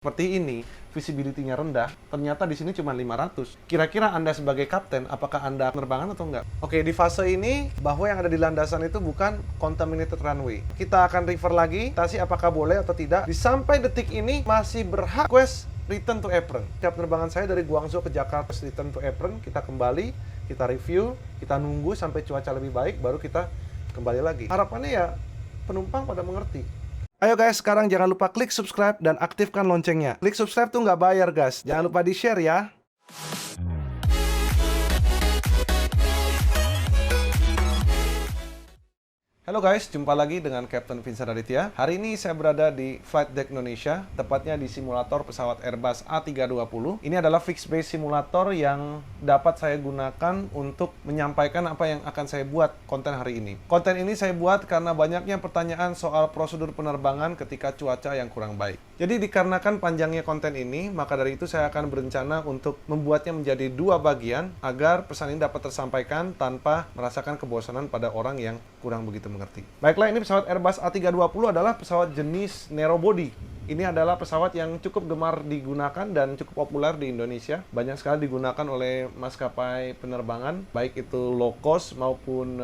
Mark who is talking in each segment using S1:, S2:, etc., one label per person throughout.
S1: Seperti ini, visibility-nya rendah, ternyata di sini cuma 500. Kira-kira Anda sebagai kapten, apakah Anda penerbangan atau enggak? Oke, di fase ini, bahwa yang ada di landasan itu bukan contaminated runway. Kita akan refer lagi, tasi apakah boleh atau tidak. Di sampai detik ini, masih berhak request return to apron. Setiap penerbangan saya dari Guangzhou ke Jakarta, return to apron, kita kembali, kita review, kita nunggu sampai cuaca lebih baik, baru kita kembali lagi. Harapannya ya, penumpang pada mengerti. Ayo guys, sekarang jangan lupa klik subscribe dan aktifkan loncengnya. Klik subscribe tuh nggak bayar guys. Jangan lupa di-share ya. Halo guys, jumpa lagi dengan Captain Vincent Aditya. Hari ini saya berada di Flight Deck Indonesia, tepatnya di simulator pesawat Airbus A320. Ini adalah fixed base simulator yang dapat saya gunakan untuk menyampaikan apa yang akan saya buat konten hari ini. Konten ini saya buat karena banyaknya pertanyaan soal prosedur penerbangan ketika cuaca yang kurang baik. Jadi dikarenakan panjangnya konten ini, maka dari itu saya akan berencana untuk membuatnya menjadi dua bagian agar pesan ini dapat tersampaikan tanpa merasakan kebosanan pada orang yang kurang begitu mengerti. Baiklah, ini pesawat Airbus A320 adalah pesawat jenis narrow body. Ini adalah pesawat yang cukup gemar digunakan dan cukup populer di Indonesia. Banyak sekali digunakan oleh maskapai penerbangan, baik itu low cost maupun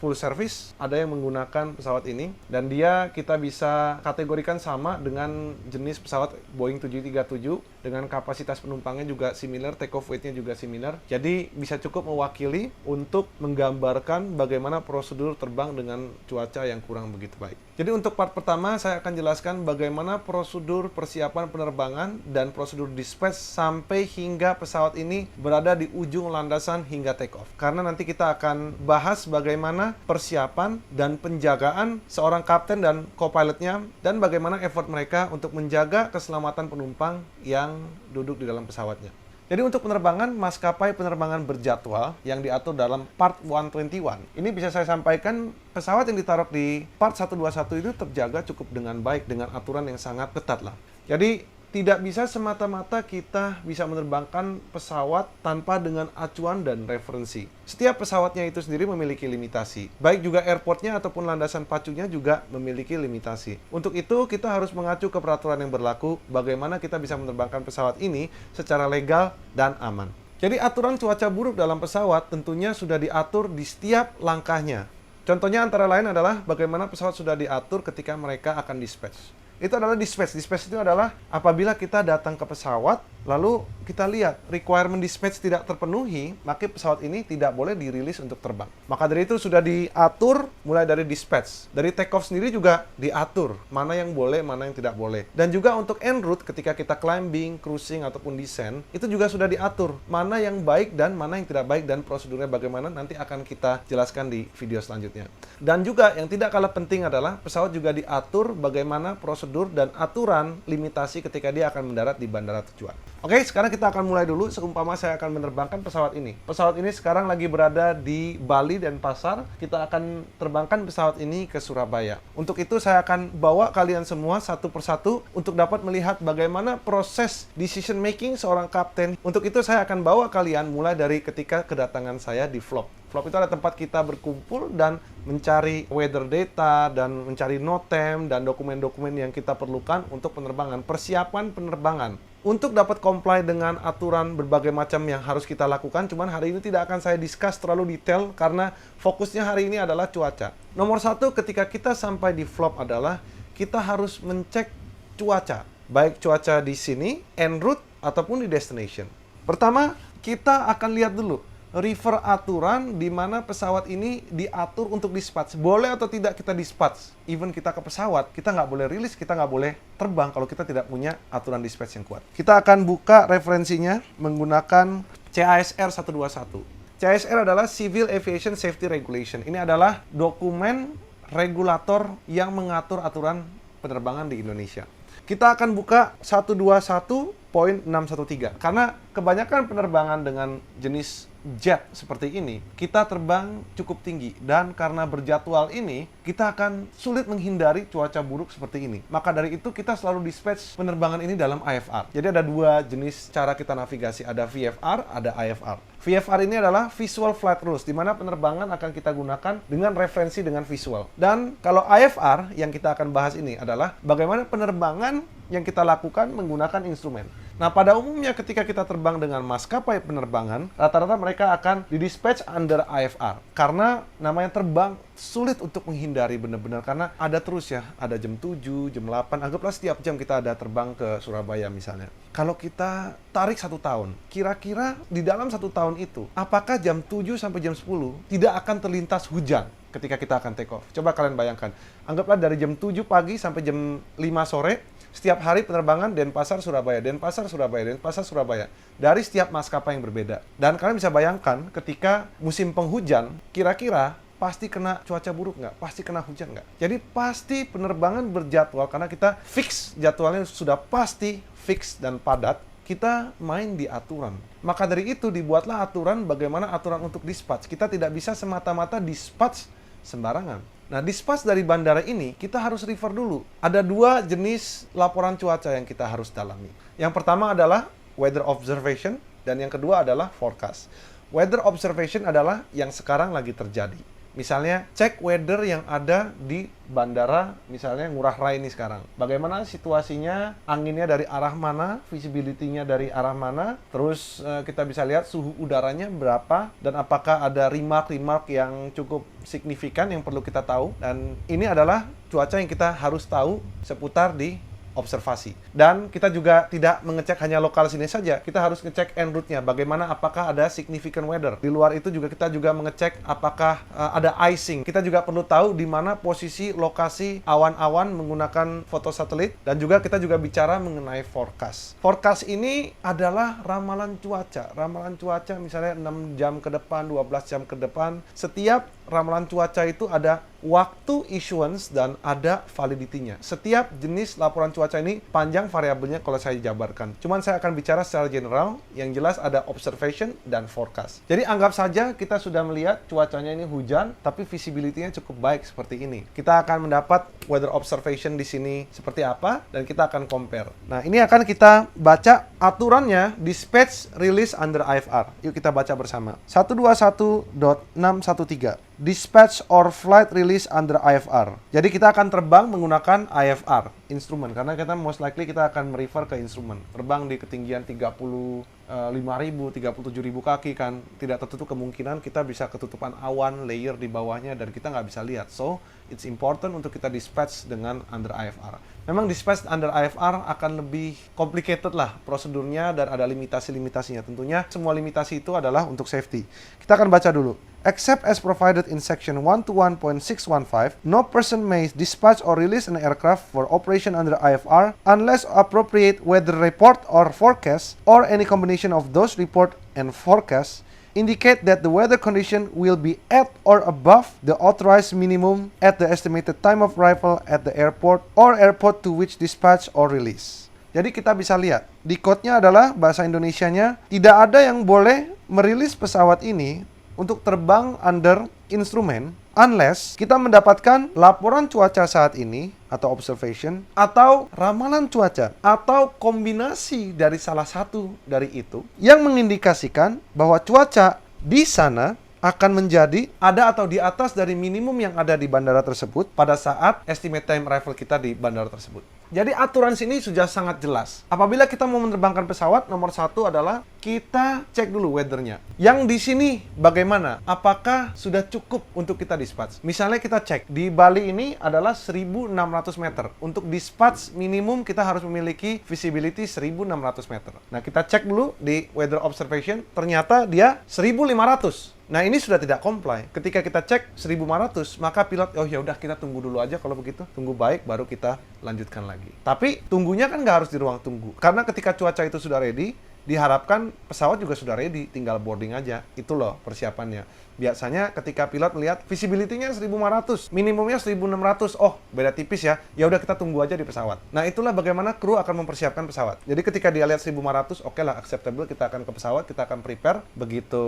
S1: full service. Ada yang menggunakan pesawat ini, dan dia kita bisa kategorikan sama dengan jenis pesawat Boeing 737, dengan kapasitas penumpangnya juga similar, take off weight-nya juga similar. Jadi bisa cukup mewakili untuk menggambarkan bagaimana prosedur terbang dengan cuaca yang kurang begitu baik. Jadi untuk part pertama saya akan jelaskan bagaimana prosedur persiapan penerbangan dan prosedur dispatch sampai hingga pesawat ini berada di ujung landasan hingga take off. Karena nanti kita akan bahas bagaimana persiapan dan penjagaan seorang kapten dan co-pilotnya, dan bagaimana effort mereka untuk menjaga keselamatan penumpang yang duduk di dalam pesawatnya. Jadi untuk penerbangan, maskapai penerbangan berjadwal yang diatur dalam Part 121. Ini bisa saya sampaikan, pesawat yang ditaruh di Part 121 itu terjaga cukup dengan baik, dengan aturan yang sangat ketat lah. Jadi tidak bisa semata-mata kita bisa menerbangkan pesawat tanpa dengan acuan dan referensi. Setiap pesawatnya itu sendiri memiliki limitasi. Baik juga airportnya ataupun landasan pacunya juga memiliki limitasi. Untuk itu kita harus mengacu ke peraturan yang berlaku, bagaimana kita bisa menerbangkan pesawat ini secara legal dan aman. Jadi aturan cuaca buruk dalam pesawat tentunya sudah diatur di setiap langkahnya. Contohnya antara lain adalah bagaimana pesawat sudah diatur ketika mereka akan dispatch. Itu adalah dispatch. Dispatch itu adalah apabila kita datang ke pesawat, lalu kita lihat requirement dispatch tidak terpenuhi, maka pesawat ini tidak boleh dirilis untuk terbang. Maka dari itu sudah diatur mulai dari dispatch. Dari take off sendiri juga diatur mana yang boleh, mana yang tidak boleh. Dan juga untuk en route ketika kita climbing, cruising, ataupun descent, itu juga sudah diatur mana yang baik dan mana yang tidak baik, dan prosedurnya bagaimana nanti akan kita jelaskan di video selanjutnya. Dan juga yang tidak kalah penting adalah pesawat juga diatur bagaimana prosedur dan aturan limitasi ketika dia akan mendarat di bandara tujuan. Oke, sekarang kita akan mulai dulu. Seumpama saya akan menerbangkan pesawat ini. Pesawat ini sekarang lagi berada di Bali dan Pasar. Kita akan terbangkan pesawat ini ke Surabaya. Untuk itu saya akan bawa kalian semua satu persatu untuk dapat melihat bagaimana proses decision making seorang kapten. Untuk itu saya akan bawa kalian mulai dari ketika kedatangan saya di Vlog. Vlog itu adalah tempat kita berkumpul dan mencari weather data dan mencari NOTAM dan dokumen-dokumen yang kita perlukan untuk penerbangan, persiapan penerbangan. Untuk dapat comply dengan aturan berbagai macam yang harus kita lakukan, cuman hari ini tidak akan saya discuss terlalu detail karena fokusnya hari ini adalah cuaca. Nomor satu ketika kita sampai di Vlog adalah kita harus mencek cuaca. Baik cuaca di sini, en route, ataupun di destination. Pertama, kita akan lihat dulu refer aturan di mana pesawat ini diatur untuk dispatch. Boleh atau tidak kita dispatch. Even kita ke pesawat, kita nggak boleh rilis, kita nggak boleh terbang kalau kita tidak punya aturan dispatch yang kuat. Kita akan buka referensinya menggunakan CASR 121. CASR adalah Civil Aviation Safety Regulation. Ini adalah dokumen regulator yang mengatur aturan penerbangan di Indonesia. Kita akan buka 121.613 karena kebanyakan penerbangan dengan jenis jet seperti ini, kita terbang cukup tinggi, dan karena berjadwal ini, kita akan sulit menghindari cuaca buruk seperti ini. Maka dari itu kita selalu dispatch penerbangan ini dalam IFR. Jadi ada dua jenis cara kita navigasi, ada VFR, ada IFR. VFR ini adalah Visual Flight Rules, di mana penerbangan akan kita gunakan dengan referensi dengan visual. Dan kalau IFR, yang kita akan bahas ini adalah bagaimana penerbangan yang kita lakukan menggunakan instrumen. Nah, pada umumnya ketika kita terbang dengan maskapai penerbangan, rata-rata mereka akan didispatch under IFR. Karena namanya terbang sulit untuk menghindari benar-benar, karena ada terus ya, ada jam 7, jam 8, anggaplah setiap jam kita ada terbang ke Surabaya misalnya. Kalau kita tarik 1 tahun, kira-kira di dalam 1 tahun itu, apakah jam 7 sampai jam 10 tidak akan terlintas hujan ketika kita akan take off? Coba kalian bayangkan, anggaplah dari jam 7 pagi sampai jam 5 sore, setiap hari penerbangan Denpasar, Surabaya, Denpasar, Surabaya, Denpasar, Surabaya. Dari setiap maskapai yang berbeda. Dan kalian bisa bayangkan ketika musim penghujan, kira-kira pasti kena cuaca buruk nggak? Pasti kena hujan nggak? Jadi pasti penerbangan berjadwal, karena kita fix jadwalnya sudah pasti, fix dan padat. Kita main di aturan. Maka dari itu dibuatlah aturan bagaimana aturan untuk dispatch. Kita tidak bisa semata-mata dispatch sembarangan. Nah, dispatch dari bandara ini, kita harus refer dulu. Ada 2 jenis laporan cuaca yang kita harus dalami. Yang pertama adalah weather observation, dan yang kedua adalah forecast. Weather observation adalah yang sekarang lagi terjadi. Misalnya, cek weather yang ada di bandara, misalnya Ngurah Rai ini sekarang. Bagaimana situasinya, anginnya dari arah mana, visibility-nya dari arah mana, terus kita bisa lihat suhu udaranya berapa, dan apakah ada remark-remark yang cukup signifikan yang perlu kita tahu. Dan ini adalah cuaca yang kita harus tahu seputar di observasi. Dan kita juga tidak mengecek hanya lokal sini saja, kita harus ngecek en route-nya, bagaimana, apakah ada significant weather. Di luar itu juga kita juga mengecek apakah ada icing. Kita juga perlu tahu di mana posisi lokasi awan-awan menggunakan foto satelit, dan juga kita juga bicara mengenai forecast. Forecast ini adalah ramalan cuaca. Ramalan cuaca misalnya 6 jam ke depan, 12 jam ke depan. Setiap ramalan cuaca itu ada waktu issuance dan ada validity-nya. Setiap jenis laporan cuaca ini panjang variabelnya kalau saya jabarkan. Cuman saya akan bicara secara general, yang jelas ada observation dan forecast. Jadi anggap saja kita sudah melihat cuacanya ini hujan, tapi visibility-nya cukup baik seperti ini. Kita akan mendapat weather observation di sini seperti apa, dan kita akan compare. Nah, ini akan kita baca aturannya, dispatch release under IFR. Yuk kita baca bersama. 121.613. Dispatch or flight release under IFR. Jadi kita akan terbang menggunakan IFR, instrumen, karena kita most likely kita akan merefer ke instrumen. Terbang di ketinggian 35.000, 37.000 kaki kan, tidak tertutup kemungkinan kita bisa ketutupan awan, layer di bawahnya, dan kita nggak bisa lihat. So, it's important untuk kita dispatch dengan under IFR. Memang dispatch under IFR akan lebih complicated lah prosedurnya, dan ada limitasi-limitasinya. Tentunya semua limitasi itu adalah untuk safety. Kita akan baca dulu. Except as provided in section 121.615, no person may dispatch or release an aircraft for operation under IFR unless appropriate weather report or forecast, or any combination of those report and forecasts, indicate that the weather condition will be at or above the authorized minimum at the estimated time of arrival at the airport or airport to which dispatch or release. Jadi kita bisa lihat, di code-nya adalah bahasa Indonesianya, tidak ada yang boleh merilis pesawat ini untuk terbang under instrumen unless kita mendapatkan laporan cuaca saat ini atau observation, atau ramalan cuaca, atau kombinasi dari salah satu dari itu yang mengindikasikan bahwa cuaca di sana akan menjadi ada atau di atas dari minimum yang ada di bandara tersebut pada saat estimate time arrival kita di bandara tersebut. Jadi aturan sini sudah sangat jelas. Apabila kita mau menerbangkan pesawat, nomor 1 adalah kita cek dulu weather-nya. Yang di sini bagaimana? Apakah sudah cukup untuk kita dispatch? Misalnya kita cek, di Bali ini adalah 1.600 meter. Untuk dispatch minimum kita harus memiliki visibility 1.600 meter. Nah, kita cek dulu di weather observation, ternyata dia 1.500. Nah, ini sudah tidak comply. Ketika kita cek 1.500, maka pilot, oh ya udah kita tunggu dulu aja kalau begitu. Tunggu baik, baru kita lanjutkan lagi. Tapi tunggunya kan nggak harus di ruang tunggu. Karena ketika cuaca itu sudah ready, diharapkan pesawat juga sudah ready, tinggal boarding aja. Itu loh persiapannya. Biasanya ketika pilot melihat visibility-nya 1.500, minimumnya 1.600, oh beda tipis ya, ya udah kita tunggu aja di pesawat. Nah, itulah bagaimana kru akan mempersiapkan pesawat. Jadi ketika dia lihat 1.500, oke lah, acceptable, kita akan ke pesawat, kita akan prepare, begitu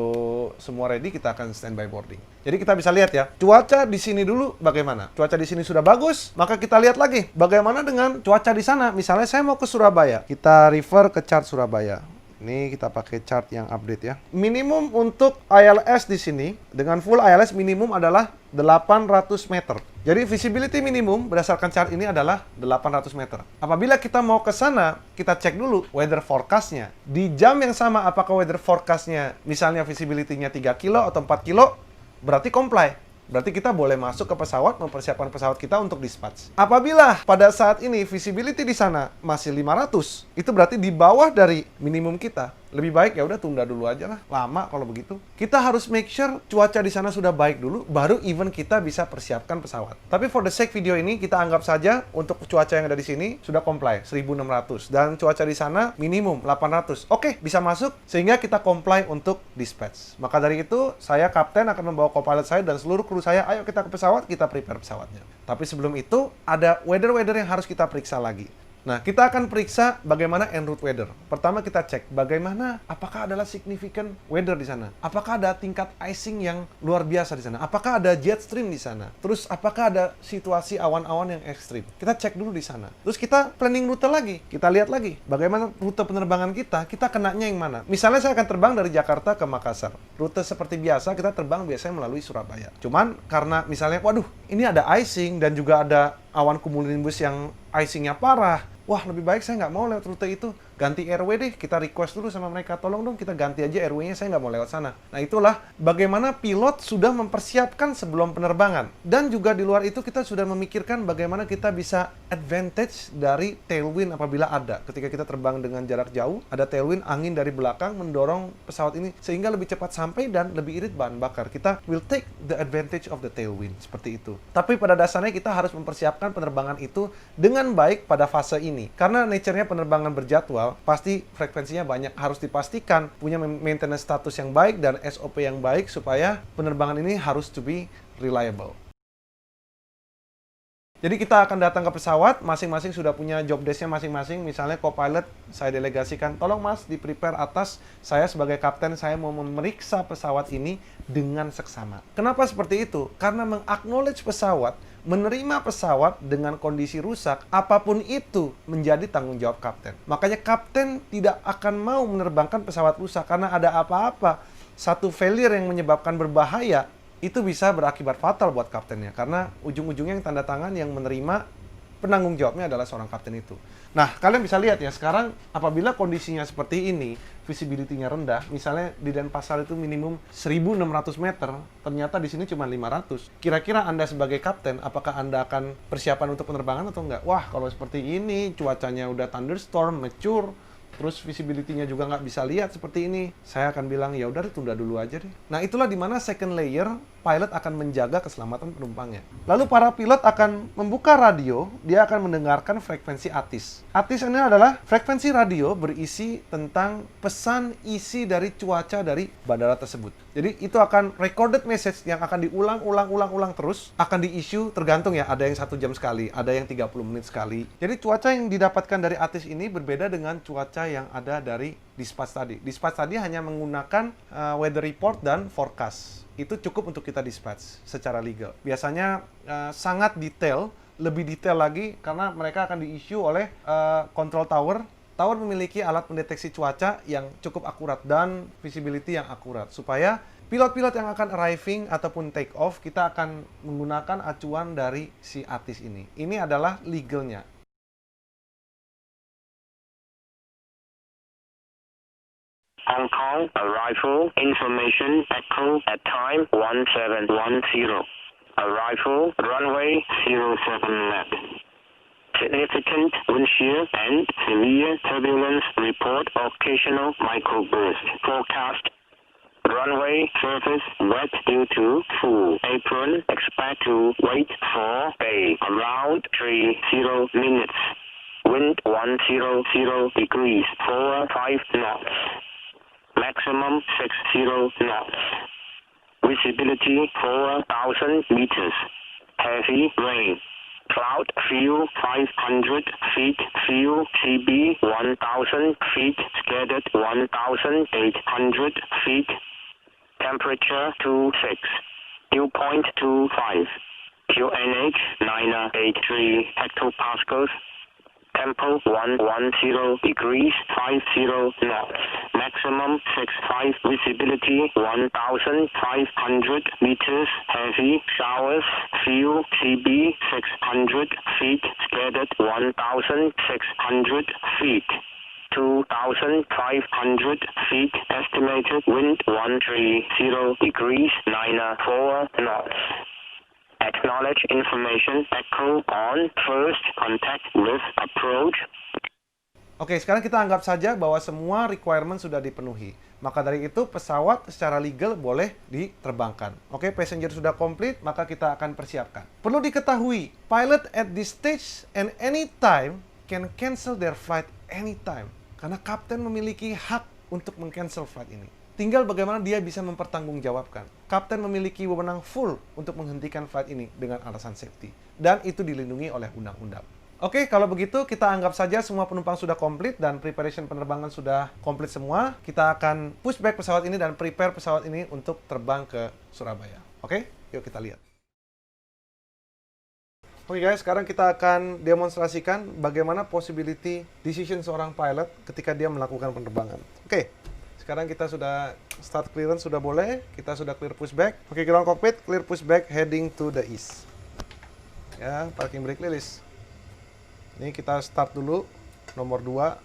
S1: semua ready, kita akan standby boarding. Jadi kita bisa lihat ya, cuaca di sini dulu bagaimana. Cuaca di sini sudah bagus, maka kita lihat lagi bagaimana dengan cuaca di sana. Misalnya saya mau ke Surabaya, kita refer ke chart Surabaya. Ini kita pakai chart yang update ya. Minimum untuk ILS di sini, dengan full ILS minimum adalah 800 meter. Jadi visibility minimum berdasarkan chart ini adalah 800 meter. Apabila kita mau ke sana, kita cek dulu weather forecast-nya. Di jam yang sama, apakah weather forecast-nya misalnya visibility-nya 3 kilo atau 4 kilo, berarti comply. Berarti kita boleh masuk ke pesawat, mempersiapkan pesawat kita untuk dispatch. Apabila pada saat ini visibility di sana masih 500, itu berarti di bawah dari minimum kita. Lebih baik ya udah tunda dulu aja lah. Lama kalau begitu. Kita harus make sure cuaca di sana sudah baik dulu, baru even kita bisa persiapkan pesawat. Tapi for the sake video ini, kita anggap saja untuk cuaca yang ada di sini sudah comply 1600 dan cuaca di sana minimum 800. Oke, bisa masuk sehingga kita comply untuk dispatch. Maka dari itu, saya kapten akan membawa co-pilot saya dan seluruh kru saya, ayo kita ke pesawat, kita prepare pesawatnya. Tapi sebelum itu, ada weather-weather yang harus kita periksa lagi. Nah, kita akan periksa bagaimana en route weather. Pertama kita cek bagaimana, apakah adalah significant weather di sana? Apakah ada tingkat icing yang luar biasa di sana? Apakah ada jet stream di sana? Terus apakah ada situasi awan-awan yang ekstrim? Kita cek dulu di sana. Terus kita planning rute lagi. Kita lihat lagi bagaimana rute penerbangan kita kenanya yang mana. Misalnya saya akan terbang dari Jakarta ke Makassar. Rute seperti biasa, kita terbang biasanya melalui Surabaya. Cuman karena misalnya, waduh, ini ada icing dan juga ada awan cumulonimbus yang icingnya parah. Wah, lebih baik saya nggak mau lewat rute itu. Ganti airway deh, kita request dulu sama mereka. Tolong dong kita ganti aja airway-nya, saya nggak mau lewat sana. Nah, itulah bagaimana pilot sudah mempersiapkan sebelum penerbangan. Dan juga di luar itu kita sudah memikirkan bagaimana kita bisa advantage dari tailwind apabila ada. Ketika kita terbang dengan jarak jauh, ada tailwind, angin dari belakang mendorong pesawat ini sehingga lebih cepat sampai dan lebih irit bahan bakar. Kita will take the advantage of the tailwind, seperti itu. Tapi pada dasarnya kita harus mempersiapkan penerbangan itu dengan baik pada fase ini. Karena nature-nya penerbangan berjadwal, pasti frekuensinya banyak, harus dipastikan punya maintenance status yang baik dan SOP yang baik supaya penerbangan ini harus to be reliable. Jadi kita akan datang ke pesawat, masing-masing sudah punya job desk-nya masing-masing. Misalnya co-pilot, saya delegasikan, tolong mas di-prepare atas, saya sebagai kapten, saya mau memeriksa pesawat ini dengan seksama. Kenapa seperti itu? Karena meng-acknowledge pesawat, menerima pesawat dengan kondisi rusak, apapun itu menjadi tanggung jawab kapten. Makanya kapten tidak akan mau menerbangkan pesawat rusak karena ada apa-apa. Satu failure yang menyebabkan berbahaya, itu bisa berakibat fatal buat kaptennya. Karena ujung-ujungnya yang tanda tangan yang menerima penanggung jawabnya adalah seorang kapten itu. Nah, kalian bisa lihat ya, sekarang apabila kondisinya seperti ini, visibility-nya rendah, misalnya di Denpasar itu minimum 1.600 meter, ternyata di sini cuma 500. Kira-kira Anda sebagai kapten, apakah Anda akan persiapan untuk penerbangan atau enggak? Wah, kalau seperti ini, cuacanya udah thunderstorm, mature, terus visibility-nya juga nggak bisa lihat seperti ini, saya akan bilang, ya udah tunda dulu aja deh. Nah, itulah dimana second layer, pilot akan menjaga keselamatan penumpangnya. Lalu para pilot akan membuka radio, dia akan mendengarkan frekuensi ATIS. ATIS ini adalah frekuensi radio berisi tentang pesan isi dari cuaca dari bandara tersebut. Jadi itu akan recorded message yang akan diulang terus, akan di-issue tergantung ya, ada yang 1 jam sekali, ada yang 30 menit sekali. Jadi cuaca yang didapatkan dari ATIS ini berbeda dengan cuaca yang ada dari dispatch tadi. Dispatch tadi hanya menggunakan weather report dan forecast. Itu cukup untuk kita dispatch secara legal. Biasanya sangat detail, lebih detail lagi karena mereka akan di-issue oleh control tower. Tower memiliki alat pendeteksi cuaca yang cukup akurat dan visibility yang akurat supaya pilot-pilot yang akan arriving ataupun take off kita akan menggunakan acuan dari si ATIS ini. Ini adalah legalnya.
S2: Hong Kong, arrival, information, echo at time 1710. Arrival, runway 07 left. Significant wind shear and severe turbulence report occasional microburst. Forecast, runway surface wet due to full apron. Expect to wait for a around 30 minutes. Wind 100 degrees, 45 knots. Maximum 60 knots. Visibility 4,000 meters. Heavy rain. Cloud field 500 feet. Field CB 1,000 feet. Scattered 1,800 feet. Temperature 26. Dew point 25. QNH 983 hectopascals. Tempo 110 degrees 50 knots. Maximum 65 visibility 1,500 meters. Heavy showers. Fuel CB 600 feet. Scattered 1,600 feet. 2,500 feet. Estimated wind 130 degrees 94 knots. Acknowledge information echo on first contact with approach.
S1: Oke, sekarang kita anggap saja bahwa semua requirement sudah dipenuhi. Maka dari itu pesawat secara legal boleh diterbangkan. Oke, passenger sudah komplit, maka kita akan persiapkan. Perlu diketahui, pilot at this stage and any time can cancel their flight anytime. Karena kapten memiliki hak untuk meng-cancel flight ini. Tinggal bagaimana dia bisa mempertanggungjawabkan. Kapten memiliki wewenang full untuk menghentikan flight ini dengan alasan safety. Dan itu dilindungi oleh undang-undang. Oke, kalau begitu kita anggap saja semua penumpang sudah komplit dan preparation penerbangan sudah komplit semua. Kita akan push back pesawat ini dan prepare pesawat ini untuk terbang ke Surabaya. Oke, yuk kita lihat. Oke guys, sekarang kita akan demonstrasikan bagaimana possibility decision seorang pilot ketika dia melakukan penerbangan. Oke. Sekarang kita sudah start clearance, sudah boleh. Kita sudah clear pushback. Oke, ground cockpit, clear pushback heading to the east. Ya, parking brake release. Ini kita start dulu, nomor 2.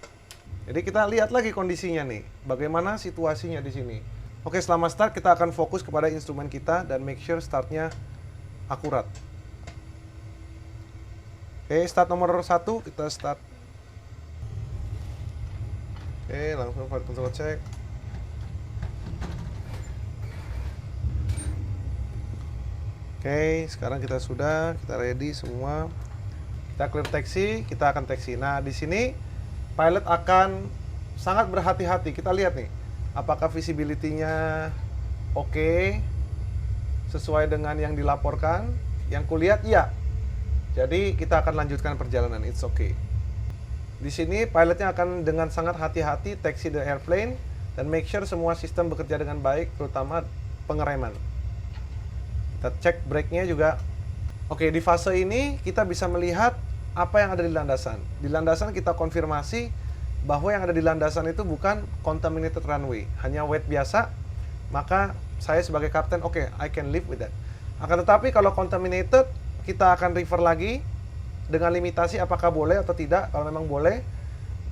S1: Jadi kita lihat lagi kondisinya nih. Bagaimana situasinya di sini. Oke, selama start kita akan fokus kepada instrumen kita dan make sure startnya akurat. Oke, start nomor 1, kita start. Oke, langsung flight control check. Oke, sekarang kita ready semua. Kita clear taxi, kita akan taxi. Nah, di sini pilot akan sangat berhati-hati. Kita lihat nih, apakah visibility-nya oke, sesuai dengan yang dilaporkan. Yang kulihat iya. Jadi kita akan lanjutkan perjalanan, it's okay. Di sini pilotnya akan dengan sangat hati-hati taxi the airplane dan make sure semua sistem bekerja dengan baik, terutama pengereman. Kita cek brake-nya juga. Oke, di fase ini kita bisa melihat apa yang ada di landasan. Di landasan kita konfirmasi bahwa yang ada di landasan itu bukan contaminated runway, hanya wet biasa. Maka saya sebagai kapten, oke, I can live with that. Akan tetapi kalau contaminated, kita akan refer lagi dengan limitasi apakah boleh atau tidak. Kalau memang boleh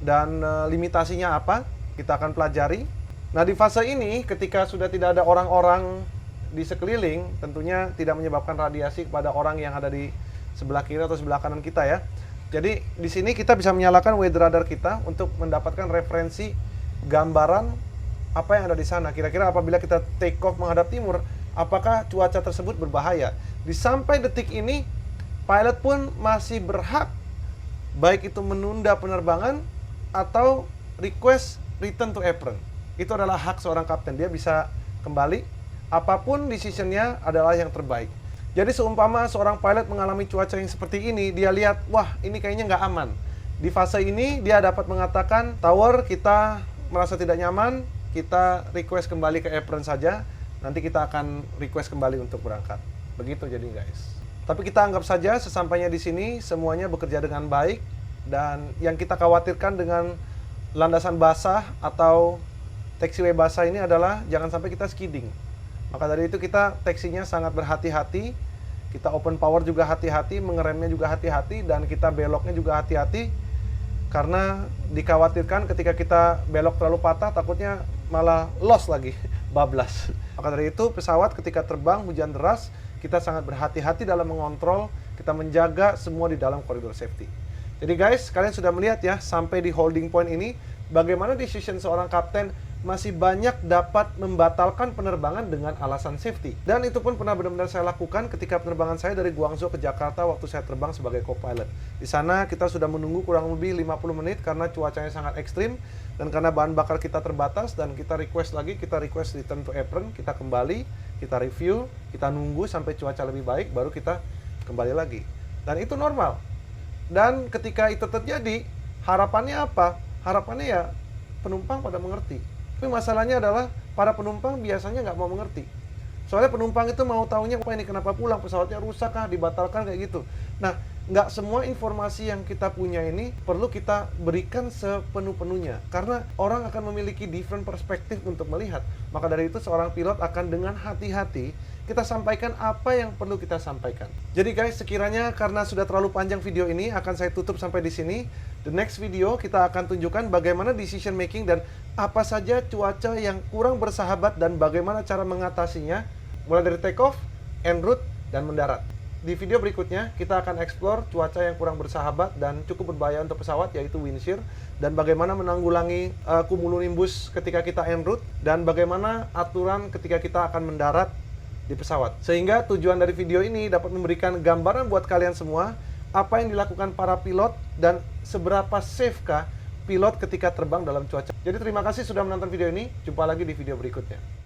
S1: dan limitasinya apa, kita akan pelajari. Nah, di fase ini ketika sudah tidak ada orang-orang di sekeliling, tentunya tidak menyebabkan radiasi kepada orang yang ada di sebelah kiri atau sebelah kanan kita ya. Jadi di sini kita bisa menyalakan weather radar kita untuk mendapatkan referensi gambaran apa yang ada di sana. Kira-kira apabila kita take off menghadap timur, apakah cuaca tersebut berbahaya? Di sampai detik ini, pilot pun masih berhak baik itu menunda penerbangan atau request return to apron. Itu adalah hak seorang kapten. Dia bisa kembali. Apapun decision-nya adalah yang terbaik. Jadi seumpama seorang pilot mengalami cuaca yang seperti ini, dia lihat, wah ini kayaknya nggak aman. Di fase ini dia dapat mengatakan, tower kita merasa tidak nyaman, kita request kembali ke apron saja, nanti kita akan request kembali untuk berangkat. Begitu jadi guys. Tapi kita anggap saja sesampainya di sini semuanya bekerja dengan baik, dan yang kita khawatirkan dengan landasan basah atau taxiway basah ini adalah jangan sampai kita skidding. Maka dari itu kita taxinya sangat berhati-hati, kita open power juga hati-hati, mengeremnya juga hati-hati, dan kita beloknya juga hati-hati. Karena dikhawatirkan ketika kita belok terlalu patah, takutnya malah loss lagi, bablas. Maka dari itu pesawat ketika terbang hujan deras, kita sangat berhati-hati dalam mengontrol, kita menjaga semua di dalam koridor safety. Jadi guys, kalian sudah melihat ya, sampai di holding point ini, bagaimana decision seorang kapten masih banyak dapat membatalkan penerbangan dengan alasan safety. Dan itu pun pernah benar-benar saya lakukan ketika penerbangan saya dari Guangzhou ke Jakarta waktu saya terbang sebagai co-pilot. Di sana kita sudah menunggu kurang lebih 50 menit karena cuacanya sangat ekstrim dan karena bahan bakar kita terbatas, dan kita request return to apron, kita kembali, kita review, kita nunggu sampai cuaca lebih baik baru kita kembali lagi. Dan itu normal. Dan ketika itu terjadi, harapannya apa? Harapannya ya penumpang pada mengerti. Tapi masalahnya adalah para penumpang biasanya nggak mau mengerti. Soalnya penumpang itu mau taunya, apa ini kenapa pulang, pesawatnya rusak kah, dibatalkan kayak gitu. Nah, nggak semua informasi yang kita punya ini perlu kita berikan sepenuh-penuhnya, karena orang akan memiliki different perspektif untuk melihat. Maka dari itu seorang pilot akan dengan hati-hati kita sampaikan apa yang perlu kita sampaikan. Jadi guys, sekiranya karena sudah terlalu panjang video ini, akan saya tutup sampai di sini. The next video kita akan tunjukkan bagaimana decision making dan apa saja cuaca yang kurang bersahabat dan bagaimana cara mengatasinya, mulai dari take off, en route, dan mendarat. Di video berikutnya, kita akan explore cuaca yang kurang bersahabat dan cukup berbahaya untuk pesawat, yaitu wind shear, dan bagaimana menanggulangi cumulonimbus ketika kita en route, dan bagaimana aturan ketika kita akan mendarat di pesawat. Sehingga tujuan dari video ini dapat memberikan gambaran buat kalian semua, apa yang dilakukan para pilot, dan seberapa safe-kah pilot ketika terbang dalam cuaca. Jadi terima kasih sudah menonton video ini, jumpa lagi di video berikutnya.